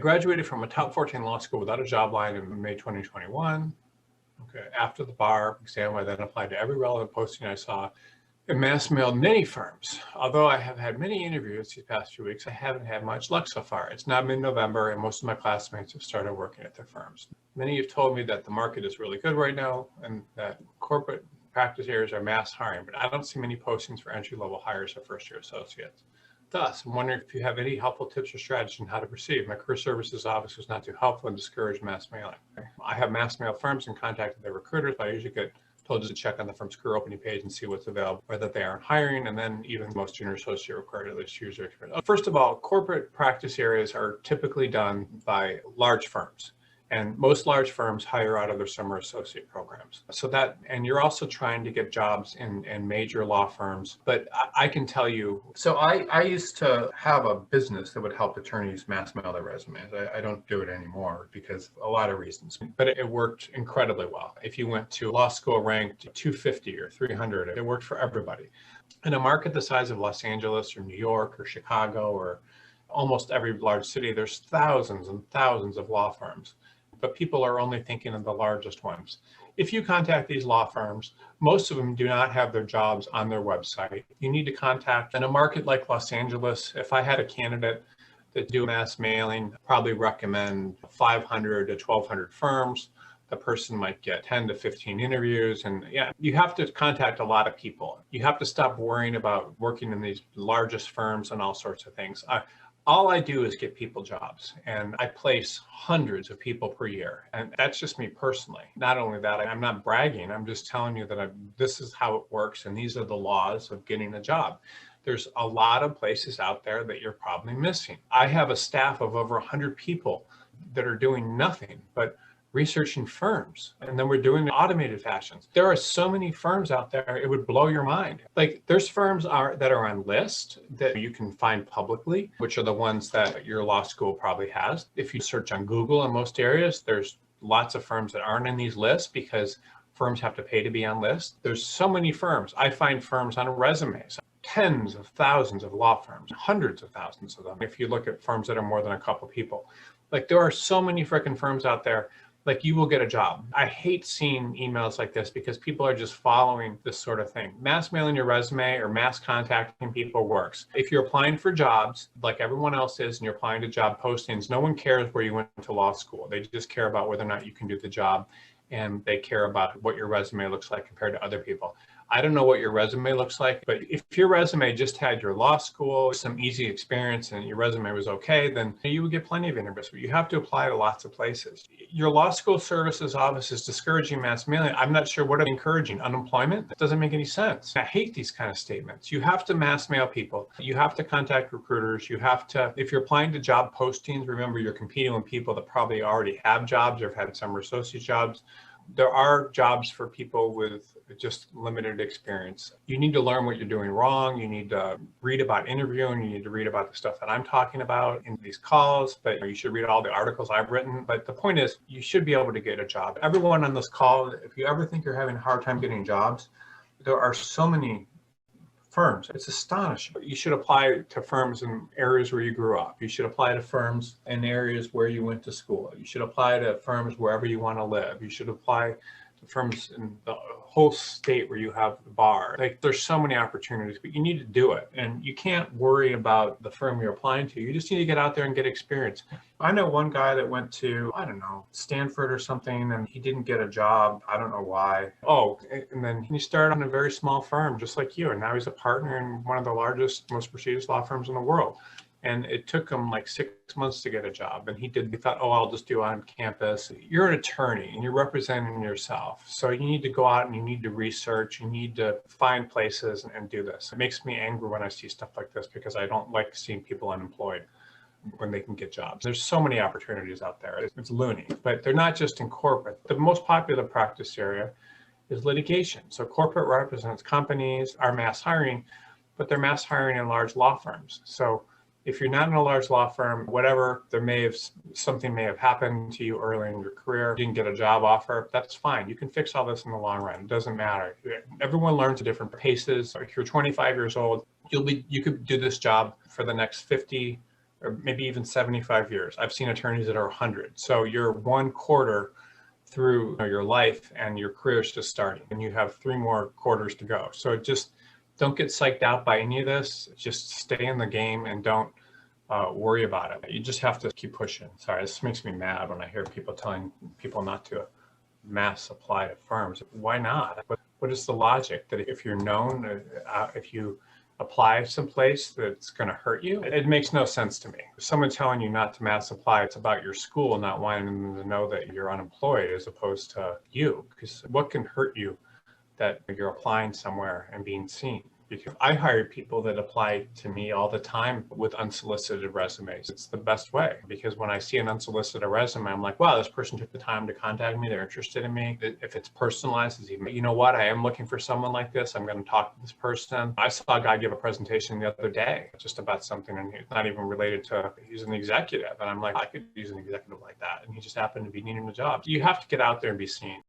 graduated from a top 14 law school without a job line in May 2021. Okay. After the bar exam, I then applied to every relevant posting I saw and mass mailed many firms. Although I have had many interviews these past few weeks, I haven't had much luck so far. It's now mid-November and most of my classmates have started working at their firms. Many have told me that the market is really good right now and that corporate practice areas are mass hiring, but I don't see many postings for entry-level hires or first-year associates. Thus, I'm wondering if you have any helpful tips or strategies on how to proceed. My career services office was not too helpful and discouraged mass mailing. I have mass mailed firms and contacted their recruiters, but I usually get told to check on the firm's career opening page and see what's available, or that they aren't hiring, and then even most junior associate required at least user experience. First of all, corporate practice areas are typically done by large firms. And most large firms hire out of their summer associate programs. So that, and you're also trying to get jobs in major law firms. But I can tell you, so I used to have a business that would help attorneys mass mail their resumes. I don't do it anymore because a lot of reasons, but it worked incredibly well. If you went to law school ranked 250 or 300, it worked for everybody. In a market the size of Los Angeles or New York or Chicago or almost every large city, there's thousands and thousands of law firms. But people are only thinking of the largest ones. If you contact these law firms, most of them do not have their jobs on their website. You need to contact, in a market like Los Angeles, if I had a candidate that do mass mailing, probably recommend 500 to 1,200 firms. The person might get 10 to 15 interviews. And yeah, you have to contact a lot of people. You have to stop worrying about working in these largest firms and all sorts of things. All I do is get people jobs, and I place hundreds of people per year. And that's just me personally. Not only that, I'm not bragging. I'm just telling you that this is how it works. And these are the laws of getting a job. There's a lot of places out there that you're probably missing. I have a staff of over 100 people that are doing nothing but researching firms, and then we're doing the automated fashions. There are so many firms out there, it would blow your mind. Like there's firms that are on list that you can find publicly, which are the ones that your law school probably has. If you search on Google in most areas, there's lots of firms that aren't in these lists because firms have to pay to be on lists. There's so many firms. I find firms on resumes, tens of thousands of law firms, hundreds of thousands of them. If you look at firms that are more than a couple people, like there are so many freaking firms out there. Like you will get a job. I hate seeing emails like this because people are just following this sort of thing. Mass mailing your resume or mass contacting people works. If you're applying for jobs like everyone else is and you're applying to job postings, no one cares where you went to law school. They just care about whether or not you can do the job, and they care about what your resume looks like compared to other people. I don't know what your resume looks like, but if your resume just had your law school, some easy experience, and your resume was okay, then you would get plenty of interviews. But you have to apply to lots of places. Your law school services office is discouraging mass mailing. I'm not sure what I'm encouraging. Unemployment? That doesn't make any sense. I hate these kind of statements. You have to mass mail people. You have to contact recruiters. You have to, if you're applying to job postings, remember you're competing with people that probably already have jobs or have had summer associate jobs. There are jobs for people with just limited experience. You need to learn what you're doing wrong. You need to read about interviewing. You need to read about the stuff that I'm talking about in these calls, but you should read all the articles I've written. But the point is, you should be able to get a job. Everyone on this call, if you ever think you're having a hard time getting jobs, there are so many firms. It's astonishing. You should apply to firms in areas where you grew up. You should apply to firms in areas where you went to school. You should apply to firms wherever you want to live. You should apply to firms in the whole state where you have the bar. Like there's so many opportunities, but you need to do it. And you can't worry about the firm you're applying to. You just need to get out there and get experience. I know one guy that went to, I don't know, Stanford or something, and he didn't get a job. I don't know why. Oh, and then he started on a very small firm, just like you. And now he's a partner in one of the largest, most prestigious law firms in the world. And it took him like 6 months to get a job. And he thought, oh, I'll just do it on campus. You're an attorney and you're representing yourself. So you need to go out and you need to research. You need to find places and do this. It makes me angry when I see stuff like this because I don't like seeing people unemployed when they can get jobs. There's so many opportunities out there. It's loony, but they're not just in corporate. The most popular practice area is litigation. So corporate represents companies, are mass hiring, but they're mass hiring in large law firms. So if you're not in a large law firm, whatever, something may have happened to you early in your career, you didn't get a job offer, that's fine. You can fix all this in the long run. It doesn't matter. Everyone learns at different paces. If you're 25 years old, you could do this job for the next 50 or maybe even 75 years. I've seen attorneys that are 100. So you're one quarter through your life and your career is just starting and you have 3 more quarters to go. So just don't get psyched out by any of this. Just stay in the game and don't worry about it. You just have to keep pushing. Sorry, this makes me mad when I hear people telling people not to mass apply to firms. Why not? What is the logic that if you're known, if you apply someplace that's going to hurt you? It makes no sense to me. If someone's telling you not to mass apply, it's about your school not wanting them to know that you're unemployed as opposed to you. Because what can hurt you that you're applying somewhere and being seen? Because I hire people that apply to me all the time with unsolicited resumes. It's the best way, because when I see an unsolicited resume, I'm like, wow, this person took the time to contact me. They're interested in me. If it's personalized, it's even, you know what, I am looking for someone like this. I'm going to talk to this person. I saw a guy give a presentation the other day just about something, and it's not even related to, he's an executive. And I'm like, I could use an executive like that. And he just happened to be needing a job. You have to get out there and be seen.